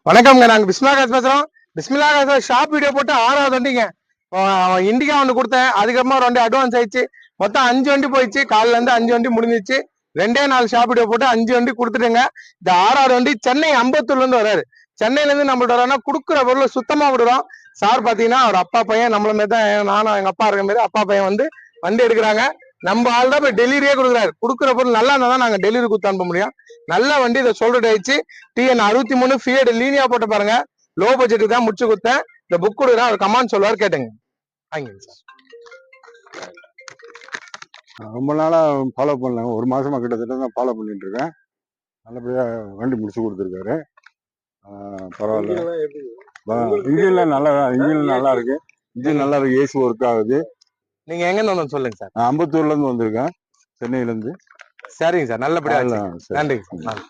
வணக்கம்ங்க. நாங்க பிஸ்மிலாகாஸ் பேசுறோம். பிஸ்மிலாகாஸ் ஷாப் வீடியோ போட்டு 6வது வண்டிங்க. இண்டிகா ஒன்று கொடுத்தேன். அதுக்கப்புறமா 2 அட்வான்ஸ் ஆயிடுச்சு. மொத்தம் 5 வண்டி போயிடுச்சு. காலில இருந்து 5 வண்டி முடிஞ்சிச்சு. 2 ஷாப் வீடியோ போட்டு 5 வண்டி கொடுத்துட்டுங்க. இந்த 6வது வண்டி சென்னை அம்பத்தூர்ல இருந்து வராரு. சென்னையில இருந்து நம்மளோட வரோம்னா கொடுக்குற பொருள் சுத்தமா விடுறோம். சார் பாத்தீங்கன்னா அவர் அப்பா பையன் நம்மள மாதிரி தான், நானும் எங்க அப்பா இருக்கிற மாதிரி அப்பா பையன் வந்து வண்டி எடுக்கிறாங்க. நம்ம ஆள் தான் போய் டெலிவரியே கொடுக்குறாரு. கொடுக்குற பொருள் நல்லா இருந்தா தான் நாங்க டெலிவரி கொடுத்து அனுப்ப முடியும். நல்ல வண்டி இதை சொல்றது ஆயிடுச்சு. டிஎன் 63 ஃபியட் லீனியா போட்டு பாருங்க. லோ பட்ஜெட்டுக்கு தான் முடிச்சு கொடுத்தேன். இந்த புக் கொடுக்குறேன், அவர் கமாண்ட் சொல்லுவார், கேட்டுங்க. வாங்கிங்க சார். ரொம்ப நாளா ஃபாலோ பண்ணல, ஒரு மாசமா கிட்டத்தட்ட தான் ஃபாலோ பண்ணிட்டு இருக்கேன். நல்லபடியா வண்டி முடிச்சு கொடுத்துருக்காரு. பரவாயில்ல. இன்ஜின்லாம் நல்லா இருக்கு. இன்ஜின் நல்லா இருக்கு. ஏசி ஒர்க் ஆகுது. நீங்க எங்க இருந்து சொல்லுங்க சார். அம்பத்தூர்ல இருந்து வந்திருக்கேன், சென்னையில இருந்து. சரிங்க சார், நல்லபடியா. நன்றிங்க சார்.